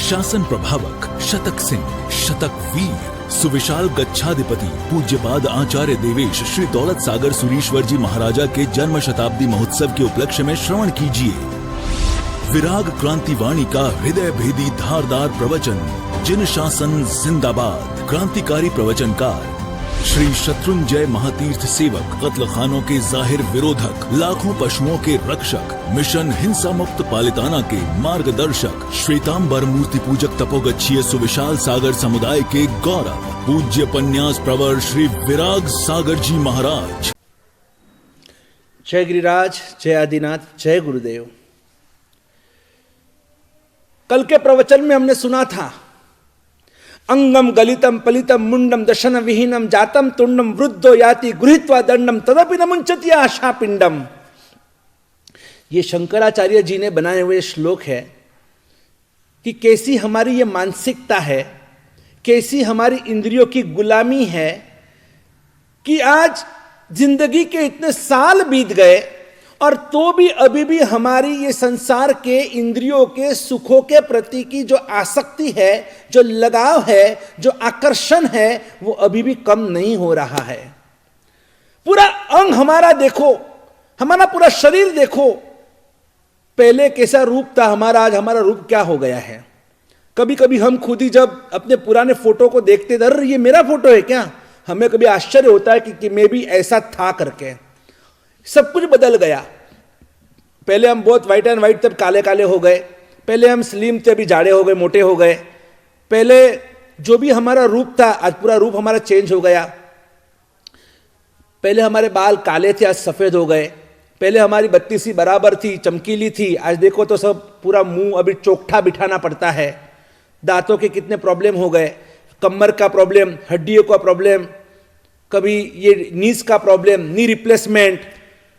शासन प्रभावक शतक सिंह, शतक वीर, सुविशाल गच्छाधिपति पूज्यपाद आचार्य देवेश श्री दौलत सागर सुरीश्वर जी महाराजा के जन्म शताब्दी महोत्सव के उपलक्ष्य में श्रवण कीजिए विराग क्रांति वाणी का हृदय भेदी धारदार प्रवचन। जिन शासन जिंदाबाद। क्रांतिकारी प्रवचनकार श्री शत्रुंजय महातीर्थ सेवक, कत्ल खानों के जाहिर विरोधक, लाखों पशुओं के रक्षक, मिशन हिंसा मुक्त पालिताना के मार्गदर्शक, श्वेतांबर मूर्ति पूजक तपोगच्छीय सुविशाल सागर समुदाय के गौरव, पूज्य पन्यास प्रवर श्री विराग सागर जी महाराज। जय गिरिराज, जय आदिनाथ, जय गुरुदेव। कल के प्रवचन में हमने सुना था अंगम गलितम पलितम मुंडम दशन विहीनम जातम तुंडम वृद्धो याति गृहीत्वा दंडम तदपि न मुंचति आशा पिंडम। ये शंकराचार्य जी ने बनाए हुए श्लोक है कि कैसी हमारी ये मानसिकता है, कैसी हमारी इंद्रियों की गुलामी है कि आज जिंदगी के इतने साल बीत गए और तो भी अभी भी हमारी ये संसार के इंद्रियों के सुखों के प्रति की जो आसक्ति है, जो लगाव है, जो आकर्षण है, वो अभी भी कम नहीं हो रहा है। पूरा अंग हमारा देखो, हमारा पूरा शरीर देखो, पहले कैसा रूप था हमारा, आज हमारा रूप क्या हो गया है। कभी कभी हम खुद ही जब अपने पुराने फोटो को देखते थे, अरे ये मेरा फोटो है क्या, हमें कभी आश्चर्य होता है कि मैं भी ऐसा था करके। सब कुछ बदल गया। पहले हम बहुत व्हाइट एंड व्हाइट थे, काले काले हो गए। पहले हम स्लिम थे, अभी जाड़े हो गए, मोटे हो गए। पहले जो भी हमारा रूप था, आज पूरा रूप हमारा चेंज हो गया। पहले हमारे बाल काले थे, आज सफेद हो गए। पहले हमारी बत्ती सी बराबर थी, चमकीली थी, आज देखो तो सब पूरा मुंह अभी चोखटा बिठाना पड़ता है। दांतों के कितने प्रॉब्लम हो गए, कमर का प्रॉब्लम, हड्डियों का प्रॉब्लम, कभी ये नीज का प्रॉब्लम, नी रिप्लेसमेंट।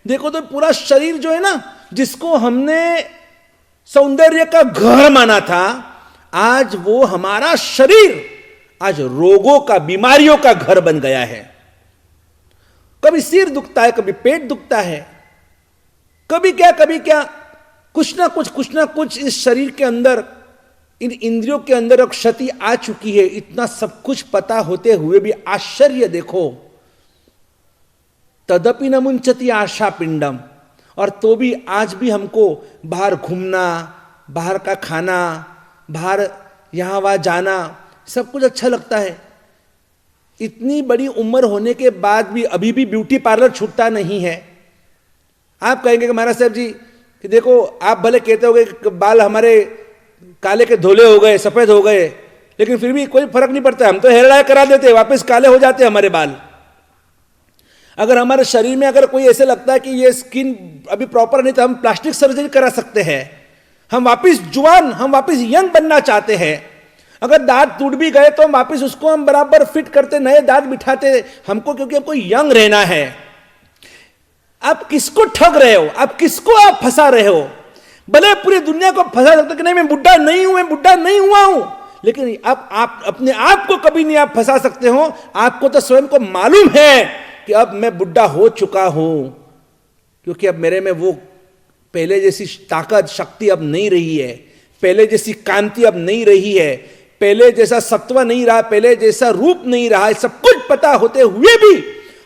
देखो तो पूरा शरीर जो है ना, जिसको हमने सौंदर्य का घर माना था, आज वो हमारा शरीर आज रोगों का, बीमारियों का घर बन गया है। कभी सिर दुखता है, कभी पेट दुखता है, कभी क्या, कुछ ना कुछ इस शरीर के अंदर, इन इंद्रियों के अंदर क्षति आ चुकी है। इतना सब कुछ पता होते हुए भी आश्चर्य देखो, तदपि न मुंचति आशा पिंडम। और तो भी आज भी हमको बाहर घूमना, बाहर का खाना, बाहर यहाँ वहाँ जाना, सब कुछ अच्छा लगता है। इतनी बड़ी उम्र होने के बाद भी अभी भी ब्यूटी पार्लर छूटता नहीं है। आप कहेंगे कि महाराज साहब जी कि देखो, आप भले कहते होगे कि बाल हमारे काले के धोले हो गए, सफेद हो गए, लेकिन फिर भी कोई फर्क नहीं पड़ता। हम तो हेयर डाई करा देते, वापस काले हो जाते हमारे बाल। अगर हमारे शरीर में अगर कोई ऐसे लगता है कि ये स्किन अभी प्रॉपर नहीं, तो हम प्लास्टिक सर्जरी करा सकते हैं। हम वापस जुआन, हम वापस यंग बनना चाहते हैं। अगर दांत टूट भी गए तो हम वापस उसको हम बराबर फिट करते, नए दांत बिठाते हमको, क्योंकि हमको यंग रहना है। आप किसको ठग रहे हो, आप किसको आप फंसा रहे हो? भले पूरी दुनिया को फंसा सकते कि नहीं मैं बुढ़ा नहीं हूं, मैं बुढ़ा नहीं हुआ हूं, लेकिन आप अपने आप को कभी नहीं आप फंसा सकते हो। आपको तो स्वयं को मालूम है कि अब मैं बुढ़ा हो चुका हूं, क्योंकि अब मेरे में वो पहले जैसी ताकत, शक्ति अब नहीं रही है, पहले जैसी कांति अब नहीं रही है, पहले जैसा सत्व नहीं रहा, पहले जैसा रूप नहीं रहा। सब कुछ पता होते हुए भी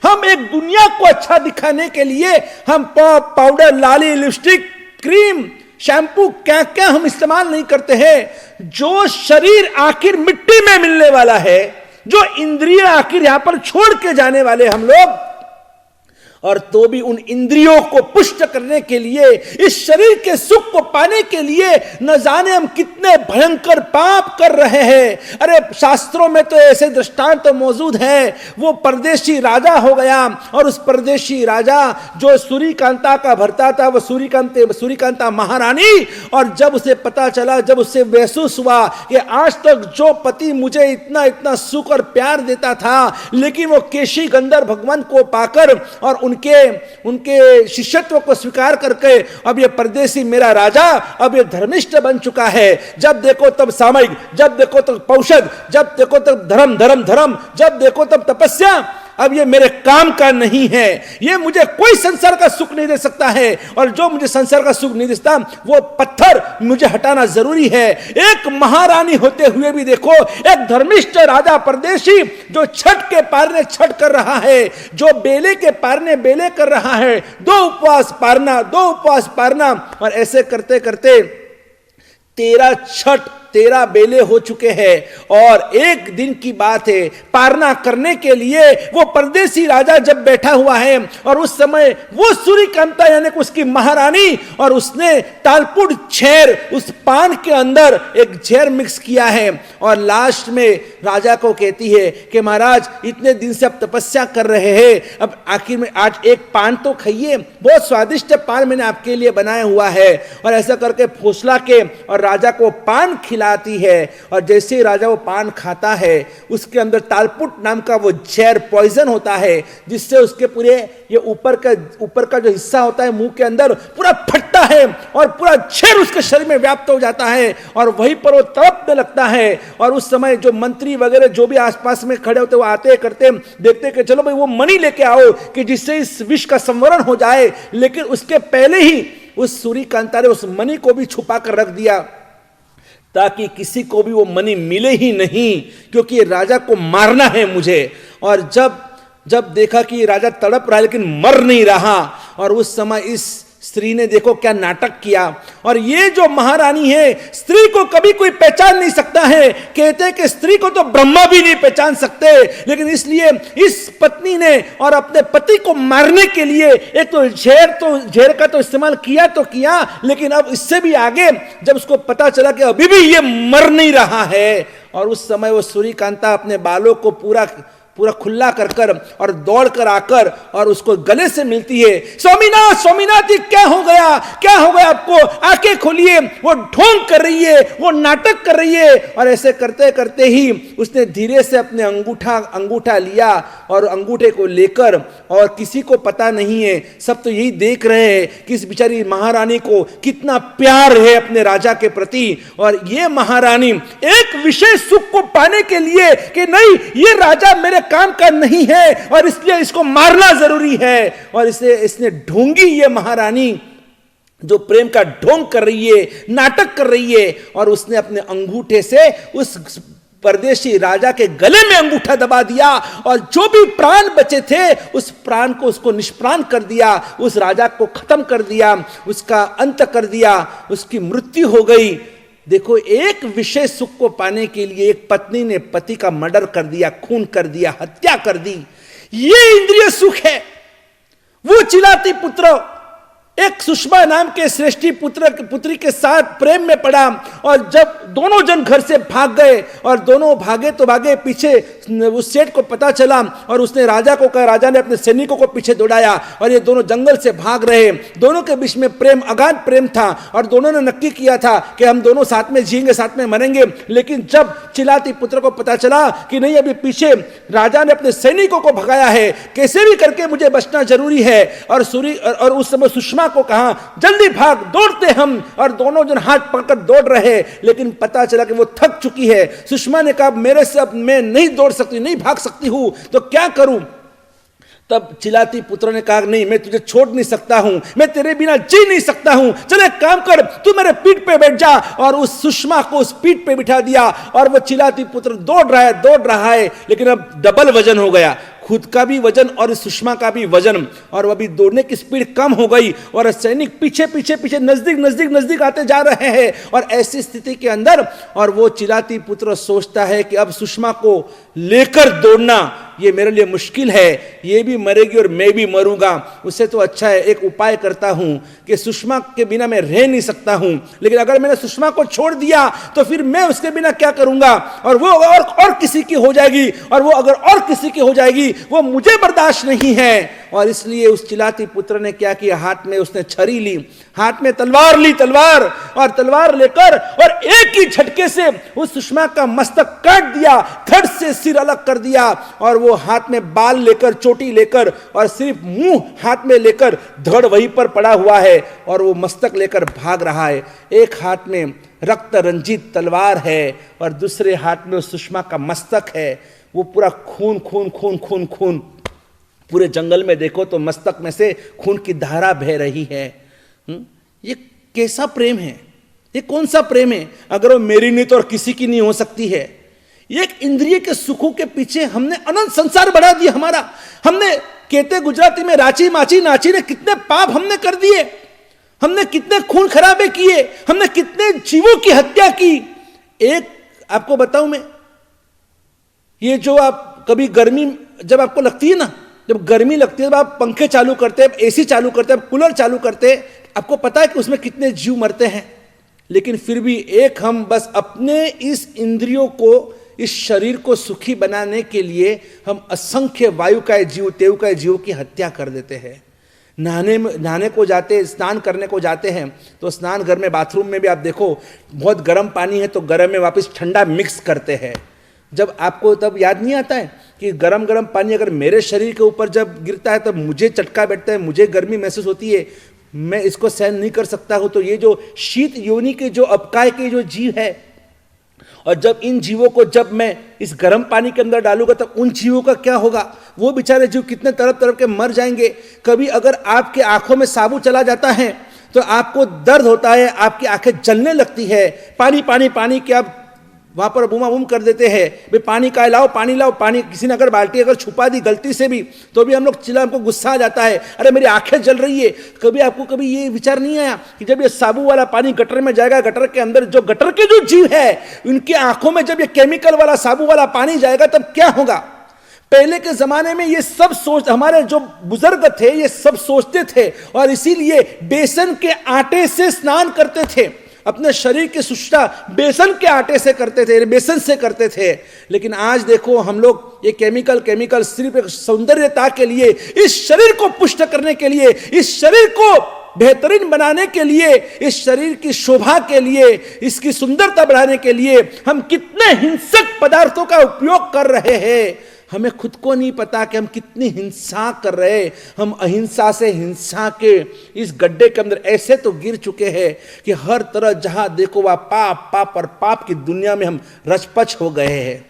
हम एक दुनिया को अच्छा दिखाने के लिए हम पॉप, पाउडर, लाली, लिपस्टिक, क्रीम, शैम्पू, क्या क्या हम इस्तेमाल नहीं करते हैं। जो शरीर आखिर मिट्टी में मिलने वाला है, जो इंद्रिय आखिर यहां पर छोड़ के जाने वाले हम लोग, और तो भी उन इंद्रियों को पुष्ट करने के लिए, इस शरीर के सुख को पाने के लिए न जाने हम कितने भयंकर पाप कर रहे हैं। अरे शास्त्रों में तो ऐसे दृष्टांत तो मौजूद है। वो परदेशी राजा हो गया, और उस परदेशी राजा जो सूर्यकांता का भरता था, वो सूर्यकांता महारानी, और जब उसे पता चला, जब उसे महसूस हुआ कि आज तक जो पति मुझे इतना इतना सुख और प्यार देता था, लेकिन वो केशी गंधर्व भगवान को पाकर और उनके शिष्यत्व को स्वीकार करके अब ये परदेसी मेरा राजा, अब ये धर्मिष्ठ बन चुका है। जब देखो तब सामयिक, जब देखो तब पौषध, जब देखो तब धर्म, जब देखो तब तपस्या। अब ये मेरे काम का नहीं है, ये मुझे कोई संसार का सुख नहीं दे सकता है, और जो मुझे संसार का सुख नहीं देता वो पत्थर मुझे हटाना जरूरी है। एक महारानी होते हुए भी देखो, एक धर्मिष्ठ राजा परदेशी जो छठ के पारने छठ कर रहा है, जो बेले के पारने बेले कर रहा है, 2 उपवास पारना, और ऐसे करते करते 13 छठ 13 बेले हो चुके हैं। और एक दिन की बात है, पारना करने के लिए वो परदेसी राजा जब बैठा हुआ है, और उस समय वो सूर्यकांता यानी कि उसकी महारानी, और उसने तालपुड़ झेर उस पान के अंदर एक झेर मिक्स किया है, और लास्ट में राजा को कहती है कि महाराज इतने दिन से आप तपस्या कर रहे हैं, अब आखिर में आज एक पान तो खाइए, बहुत स्वादिष्ट पान मैंने आपके लिए बनाया हुआ है। और ऐसा करके फुसला के और राजा को पान खिलाती है, और जैसे ही राजा वो पान खाता है, उसके अंदर तालपुट नाम का वो जहर पॉइजन होता है, जिससे उसके पूरे ये ऊपर का जो हिस्सा होता है मुंह के अंदर पूरा फटता है, और पूरा जहर उसके शरीर में व्याप्त हो जाता है, और वहीं पर वो तड़पने लगता है। और उस समय जो मंत्री वगैरह जो भी आसपास में खड़े होते वो आते करते देखते कि चलो भाई वो मणि लेके आओ कि जिससे इस विष का संवरण हो जाए। लेकिन उसके पहले ही उस सूर्यकांता ने उस मणि को भी छुपा कर रख दिया, ताकि किसी को भी वो मणि मिले ही नहीं, क्योंकि ये राजा को मारना है मुझे। और जब देखा कि राजा तड़प रहा है लेकिन मर नहीं रहा, और उस समय इस स्त्री ने देखो क्या नाटक किया। और ये जो महारानी है, स्त्री को कभी कोई पहचान नहीं सकता है, कहते हैं कि स्त्री को तो ब्रह्मा भी नहीं पहचान सकते, लेकिन इसलिए इस पत्नी ने और अपने पति को मारने के लिए एक तो झेर का तो इस्तेमाल किया, लेकिन अब इससे भी आगे जब उसको पता चला कि अभी भी ये मर नहीं रहा है, और उस समय वो सूर्यकांता अपने बालों को पूरा खुला कर और दौड़ कर आकर और उसको गले से मिलती है। स्वामीनाथ क्या हो गया आपको, आंखें खोलिए। वो ढोंग कर रही है, वो नाटक कर रही है, और ऐसे करते करते ही उसने धीरे से अपने अंगूठा लिया, और अंगूठे को लेकर, और किसी को पता नहीं है, सब तो यही देख रहे हैं कि इस बेचारी महारानी को कितना प्यार है अपने राजा के प्रति। और ये महारानी एक विशेष सुख को पाने के लिए कि नहीं ये राजा मेरे काम का नहीं है और इसलिए इसको मारना जरूरी है, और इसने ढोंगी ये महारानी जो प्रेम का ढोंग कर रही है, नाटक कर रही है, और उसने अपने अंगूठे से उस परदेशी राजा के गले में अंगूठा दबा दिया, और जो भी प्राण बचे थे उस प्राण को उसको निष्प्राण कर दिया, उस राजा को खत्म कर दिया, उसका अंत कर दिया, उसकी मृत्यु हो गई। देखो, एक विशेष सुख को पाने के लिए एक पत्नी ने पति का मर्डर कर दिया, खून कर दिया, हत्या कर दी। ये इंद्रिय सुख है। वो चिलाती पुत्र एक सुषमा नाम के श्रेष्ठी पुत्री के साथ प्रेम में पड़ा, और जब दोनों जन घर से भाग गए, और दोनों भागे तो भागे, पीछे उस सेठ को पता चला, और उसने राजा को कहा, राजा ने अपने सैनिकों को पीछे दौड़ाया, और ये दोनों जंगल से भाग रहे। दोनों के बीच में प्रेम, अगाध प्रेम था, और दोनों ने नक्की किया था कि हम दोनों साथ में जिएंगे, साथ में मरेंगे। लेकिन जब चिलाती पुत्र को पता चला कि नहीं, अभी पीछे राजा ने अपने सैनिकों को भगाया है, कैसे भी करके मुझे बचना जरूरी है, और उस समय सुषमा को कहा जल्दी भाग, दौड़ते हम, और दोनों जन हाथ पकड़ दौड़ रहे। लेकिन पता चला कि वो थक चुकी है। सुषमा ने कहा मेरे से अब मैं नहीं दौड़ सकती, नहीं भाग सकती हूं, तो क्या करूं? तब चिलाती पुत्र ने कहा नहीं, मैं तुझे छोड़ नहीं सकता हूं, मैं तेरे बिना जी नहीं सकता हूं, चल एक काम कर, तू मेरे पीठ पे बैठ जा। और उस सुषमा को उस पीठ पे बिठा दिया, और वो चिलाती पुत्र दौड़ रहा है, लेकिन अब डबल वजन हो गया, खुद का भी वजन और सुषमा का भी वजन, और अभी दौड़ने की स्पीड कम हो गई, और सैनिक पीछे नजदीक आते जा रहे हैं। और ऐसी स्थिति के अंदर और वो चिलाती पुत्र सोचता है कि अब सुषमा को लेकर दौड़ना ये मेरे लिए मुश्किल है, ये भी मरेगी और मैं भी मरूंगा, उससे तो अच्छा है एक उपाय करता हूं कि सुषमा के बिना मैं रह नहीं सकता हूं, लेकिन अगर मैंने सुषमा को छोड़ दिया तो फिर मैं उसके बिना क्या करूंगा, और वो और किसी की हो जाएगी, और वो अगर और किसी की हो जाएगी वो मुझे बर्दाश्त नहीं है। और इसलिए उस चिलाती पुत्र ने क्या किया, हाथ में उसने छड़ी ली, हाथ में तलवार ली, तलवार लेकर और एक ही झटके से उस सुषमा का मस्तक काट दिया, धड़ से सिर अलग कर दिया, और वो हाथ में बाल लेकर, चोटी लेकर, और सिर्फ मुंह हाथ में लेकर धड़ वहीं पर पड़ा हुआ है, और वो मस्तक लेकर भाग रहा है। एक हाथ में रक्त रंजित तलवार है और दूसरे हाथ में सुषमा का मस्तक है। वो पूरा खून पूरे जंगल में देखो तो मस्तक में से खून की धारा बह रही है। ये कैसा प्रेम है? ये कौन सा प्रेम है? अगर वो मेरी नहीं तो और किसी की नहीं हो सकती है। एक इंद्रिय के सुखों के पीछे हमने अनंत संसार बढ़ा दिया हमारा। हमने कहते गुजराती में राची माची नाची ने कितने पाप हमने कर दिए, हमने कितने खून खराबे किए, हमने कितने जीवों की हत्या की। एक आपको बताऊं मैं, ये जो आप कभी गर्मी जब आपको लगती है ना, जब गर्मी लगती है, जब आप पंखे चालू करते हैं, एसी चालू करते हैं, कूलर चालू करते हैं, आपको पता है कि उसमें कितने जीव मरते हैं। लेकिन फिर भी एक हम बस अपने इस इंद्रियों को, इस शरीर को सुखी बनाने के लिए हम असंख्य वायुकाय जीव, तेवकाय जीवों की हत्या कर देते हैं। नहाने को जाते, स्नान करने को जाते हैं तो स्नान घर में, बाथरूम में भी आप देखो बहुत गर्म पानी है तो गर्म में वापस ठंडा मिक्स करते हैं। जब आपको तब याद नहीं आता है कि गरम गरम पानी अगर मेरे शरीर के ऊपर जब गिरता है तब मुझे चटका बैठता है, मुझे गर्मी महसूस होती है, मैं इसको सहन नहीं कर सकता हूं। तो ये जो शीत योनि के जो अपकाय के जो जीव है, और जब इन जीवों को जब मैं इस गर्म पानी के अंदर डालूंगा तब उन जीवों का क्या होगा? वो बेचारे जीव कितने तड़प तड़प के मर जाएंगे। कभी अगर आपके आंखों में साबु चला जाता है तो आपको दर्द होता है, आपकी आंखें जलने लगती है, पानी पानी पानी के आप वहां पर बूमा बूम कर देते हैं, भाई पानी का लाओ, पानी लाओ, पानी। किसी ने अगर बाल्टी अगर छुपा दी गलती से भी तो भी हम लोग चिल्ला, हमको गुस्सा आ जाता है, अरे मेरी आंखें जल रही है। कभी आपको कभी ये विचार नहीं आया कि जब ये साबु वाला पानी गटर में जाएगा, गटर के अंदर जो गटर के जो जीव है उनकी आंखों में जब ये केमिकल वाला साबु वाला पानी जाएगा तब क्या होगा? पहले के जमाने में ये सब सोच, हमारे जो बुजुर्ग थे ये सब सोचते थे और इसीलिए बेसन के आटे से स्नान करते थे, अपने शरीर की शुचिता बेसन के आटे से करते थे, बेसन से करते थे। लेकिन आज देखो हम लोग ये केमिकल सिर्फ एक सौंदर्यता के लिए, इस शरीर को पुष्ट करने के लिए, इस शरीर को बेहतरीन बनाने के लिए, इस शरीर की शोभा के लिए, इसकी सुंदरता बढ़ाने के लिए हम कितने हिंसक पदार्थों का उपयोग कर रहे हैं। हमें खुद को नहीं पता कि हम कितनी हिंसा कर रहे हैं। हम अहिंसा से हिंसा के इस गड्ढे के अंदर ऐसे तो गिर चुके हैं कि हर तरह जहां देखो वह पाप पाप और पाप की दुनिया में हम रचपच हो गए हैं।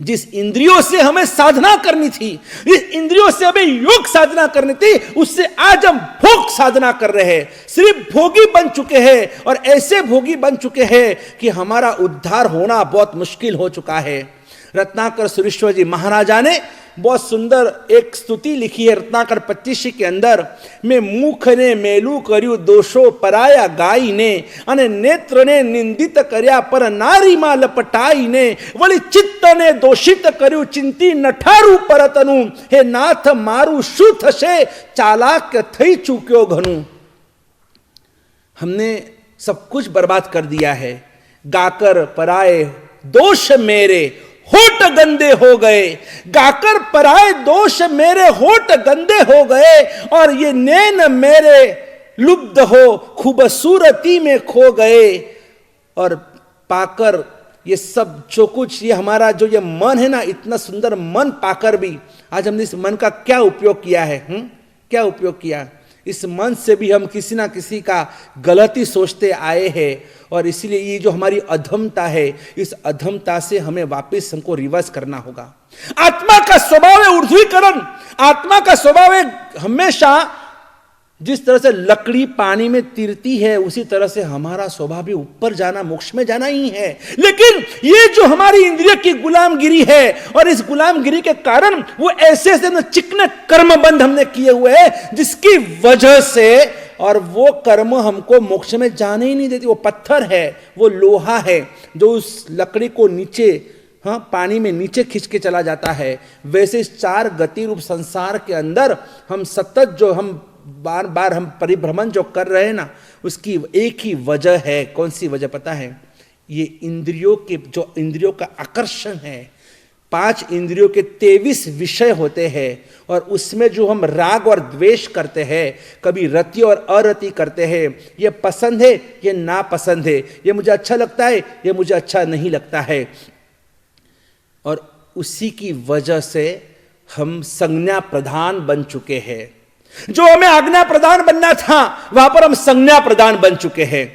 जिस इंद्रियों से हमें साधना करनी थी, इस इंद्रियों से हमें योग साधना करनी थी, उससे आज हम भोग साधना कर रहे हैं। सिर्फ भोगी बन चुके हैं और ऐसे भोगी बन चुके हैं कि हमारा उद्धार होना बहुत मुश्किल हो चुका है। रत्नाकर सुरेश्वर जी महाराजा ने बहुत सुंदर एक स्तुति लिखी है रत्नाकर 25 के अंदर। मैं मुख ने मेलू कर्यु दोषो पराया गाई ने, अने नेत्र ने निंदित कर्या पर नारी मा लपटाई ने, वली चित्त ने दोषित कर्यु चिंती नठारू परतनु, हे नाथ मारू शू थशे चालाक थई चूक्यो घनु। हमने सब कुछ बर्बाद कर दिया है। गाकर पराए दोष मेरे होठ गंदे हो गए, गाकर पराए दोष मेरे होठ गंदे हो गए, और ये नैन मेरे लुब्ध हो खूबसूरती में खो गए। और पाकर ये सब जो कुछ, ये हमारा जो ये मन है ना, इतना सुंदर मन पाकर भी आज हमने इस मन का क्या उपयोग किया है? क्या उपयोग किया? इस मन से भी हम किसी ना किसी का गलती सोचते आए हैं। और इसीलिए ये जो हमारी अधमता है, इस अधमता से हमें वापस हमको रिवर्स करना होगा। आत्मा का स्वभाव है ऊर्ध्वीकरण। आत्मा का स्वभाव है हमेशा, जिस तरह से लकड़ी पानी में तिरती है उसी तरह से हमारा स्वभाव भी ऊपर जाना, मोक्ष में जाना ही है। लेकिन ये जो हमारी इंद्रिय की गुलामगिरी है, और इस गुलामगिरी के कारण वो ऐसे ऐसे चिकने कर्मबंध हमने किए हुए हैं जिसकी वजह से, और वो कर्म हमको मोक्ष में जाने ही नहीं देती। वो पत्थर है, वो लोहा है जो उस लकड़ी को नीचे, पानी में नीचे खींच के चला जाता है। वैसे इस चार गति रूप संसार के अंदर हम सतत जो हम बार बार हम परिभ्रमण जो कर रहे हैं ना, उसकी एक ही वजह है। कौन सी वजह पता है? ये इंद्रियों के, जो इंद्रियों का आकर्षण है। 5 इंद्रियों के 23 विषय होते हैं, और उसमें जो हम राग और द्वेष करते हैं, कभी रति और अरति करते हैं, ये पसंद है, ये नापसंद है, ये मुझे अच्छा लगता है, ये मुझे अच्छा नहीं लगता है। और उसी की वजह से हम संज्ञा प्रधान बन चुके हैं। जो हमें आज्ञा प्रदान बनना था वहां पर हम संज्ञा प्रदान बन चुके हैं।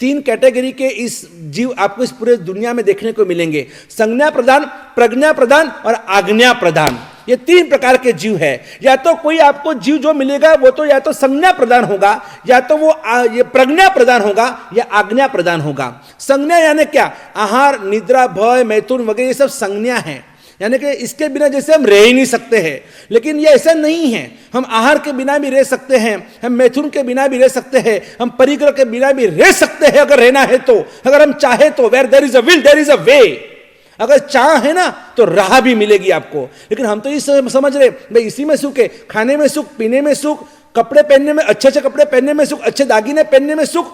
3 कैटेगरी के इस जीव आपको इस पूरे दुनिया में देखने को मिलेंगे: संज्ञा प्रदान, प्रज्ञा प्रदान और आज्ञा प्रदान। ये 3 प्रकार के जीव है। या तो कोई आपको जीव जो मिलेगा वो तो या तो संज्ञा प्रदान होगा, या तो वो ये प्रज्ञा प्रदान होगा, या आज्ञा प्रदान होगा। संज्ञा यानी क्या? आहार, निद्रा, भय, मैथुन वगैरह ये सब संज्ञा है, यानी कि इसके बिना जैसे हम रह ही नहीं सकते हैं। लेकिन ये ऐसा नहीं है, हम आहार के बिना भी रह सकते हैं, हम मैथुन के बिना भी रह सकते हैं, हम परिग्रह के बिना भी रह सकते हैं अगर रहना है तो, अगर हम चाहे तो। Where there is a will there is a way. अगर चाह है ना तो राह भी मिलेगी आपको। लेकिन हम तो ये समझ रहे भाई इसी में सुख है, खाने में सुख, पीने में सुख, कपड़े पहनने में, अच्छे अच्छे कपड़े पहनने में सुख, अच्छे दागिने पहनने में सुख,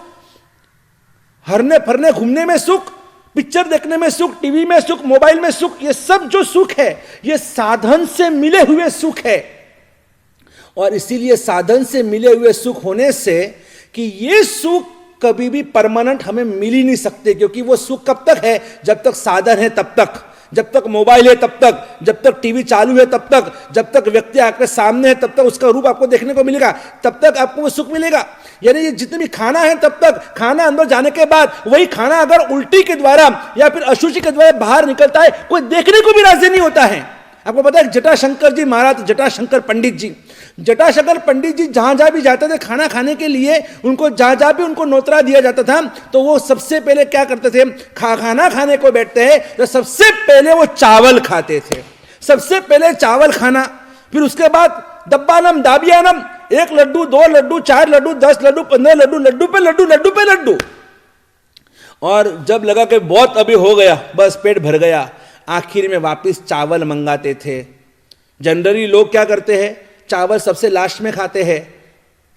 हरने फरने घूमने में सुख, पिक्चर देखने में सुख, टीवी में सुख, मोबाइल में सुख, ये सब जो सुख है ये साधन से मिले हुए सुख है। और इसीलिए साधन से मिले हुए सुख होने से कि ये सुख कभी भी परमानेंट हमें मिल ही नहीं सकते, क्योंकि वो सुख कब तक है? जब तक साधन है तब तक, जब तक मोबाइल है तब तक, जब तक टीवी चालू है तब तक, जब तक व्यक्ति आपके सामने है तब तक उसका रूप आपको देखने को मिलेगा, तब तक आपको वो सुख मिलेगा। यानी ये जितने भी खाना है तब तक, खाना अंदर जाने के बाद वही खाना अगर उल्टी के द्वारा या फिर अशुचि के द्वारा बाहर निकलता है, कोई देखने को भी राजी नहीं होता है। आपको पता है जटाशंकर जी महाराज, जटाशंकर पंडित जी, जटाशंकर पंडित जी जहां जहां भी जाते थे खाना खाने के लिए, उनको जहां जहां भी उनको नोतरा दिया जाता था तो वो सबसे पहले क्या करते थे? खाना खाने को बैठते हैं तो सबसे पहले वो चावल खाते थे। सबसे पहले चावल खाना, फिर उसके बाद दब्बानम दाबियानम, 1 लड्डू, 2 लड्डू, 4 लड्डू, 10 लड्डू, 15 लड्डू, लड्डू पे लड्डू, लड्डू पे लड्डू। और जब लगा कि बहुत अभी हो गया, बस पेट भर गया, आखिर में वापस चावल मंगाते थे। जनरली लोग क्या करते हैं? चावल सबसे लास्ट में खाते हैं,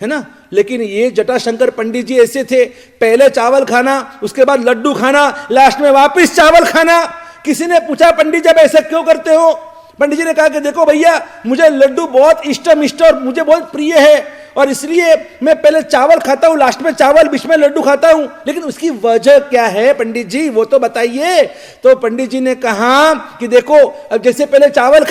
है ना। लेकिन ये जटाशंकर पंडित जी ऐसे थे, पहले चावल खाना, उसके बाद लड्डू खाना, लास्ट में वापस चावल खाना। किसी ने पूछा पंडित जी आप ऐसा क्यों करते हो? पंडित जी ने कहा कि देखो भैया, मुझे लड्डू बहुत इष्ट और मुझे बहुत प्रिय है, और इसलिए मैं पहले चावल खाता हूं, लास्ट में चावल, बीच में लड्डू खाता हूं। लेकिन उसकी वजह क्या है पंडित जी, वो तो बताइए। तो पंडित जी ने कहा कि देखो, अब जैसे पहले चावल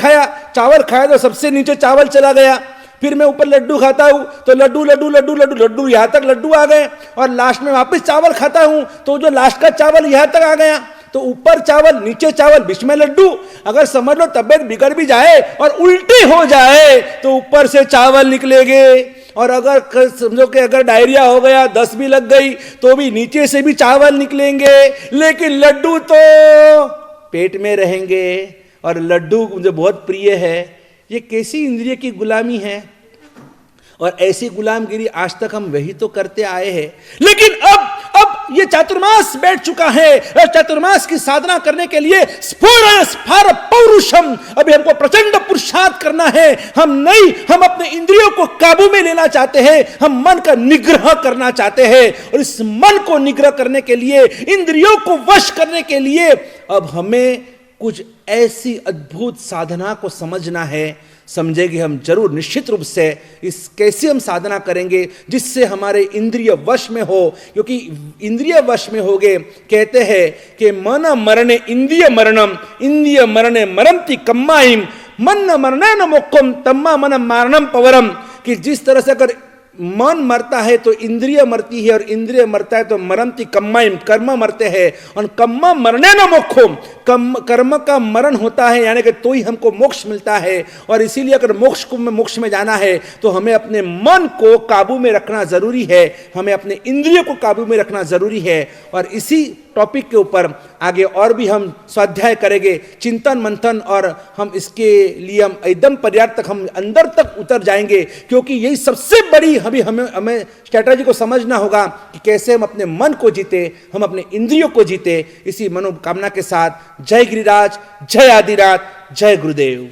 खाया तो सबसे नीचे चावल चला गया, फिर मैं ऊपर लड्डू खाता हूं तो लड्डू लड्डू लड्डू लड्डू लड्डू यहां तक लड्डू आ गए, और लास्ट में वापस चावल खाता हूं तो जो लास्ट का चावल यहां तक आ गया। तो ऊपर चावल, नीचे चावल, बीच में लड्डू। अगर समझ लो तबियत बिगड़ भी जाए और उल्टी हो जाए तो ऊपर से चावल निकलेंगे, और अगर समझो कि अगर डायरिया हो गया, 10 भी लग गई, तो भी नीचे से भी चावल निकलेंगे, लेकिन लड्डू तो पेट में रहेंगे। और लड्डू मुझे बहुत प्रिय है। ये कैसी इंद्रिय की गुलामी है? और ऐसी गुलामगिरी आज तक हम वही तो करते आए हैं। लेकिन अब ये चातुर्मास बैठ चुका है, और चातुर्मास की साधना करने के लिए स्फुर पौरुषम, अभी हमको प्रचंड पुरुषार्थ करना है। हम अपने इंद्रियों को काबू में लेना चाहते हैं, हम मन का निग्रह करना चाहते हैं, और इस मन को निग्रह करने के लिए, इंद्रियों को वश करने के लिए अब हमें कुछ ऐसी अद्भुत साधना को समझना है। समझेंगे हम जरूर, निश्चित रूप से। इस कैसे हम साधना करेंगे जिससे हमारे इंद्रिय वश में हो, क्योंकि इंद्रिय वश में हो गए, कहते हैं कि मन मरणे इंद्रिय मरणम, इंद्रिय मरणे मरमति कम्माइम, मन मरणे न मोक्षम तम्मा मन मारणम पवरम। कि जिस तरह से अगर मन मरता है तो इंद्रिय मरती है, और इंद्रिय मरता है तो मरमति कम्माइम, कर्म मरते हैं, और कर्म मरने न मोक्षम, कर्म का मरण होता है, यानी कि तो ही हमको मोक्ष मिलता है। और इसीलिए अगर मोक्ष में जाना है तो हमें अपने मन को काबू में रखना जरूरी है, हमें अपने इंद्रियों को काबू में रखना जरूरी है। और इसी टॉपिक के ऊपर आगे और भी हम स्वाध्याय करेंगे, चिंतन मंथन, और हम इसके लिए हम एकदम पर्याप्त तक, हम अंदर तक उतर जाएंगे, क्योंकि यही सबसे बड़ी हमें स्ट्रैटेजी को समझना होगा कि कैसे हम अपने मन को जीते, हम अपने इंद्रियों को जीते। इसी मनोकामना के साथ जय गिरिराज, जय आदिनाथ, जय गुरुदेव।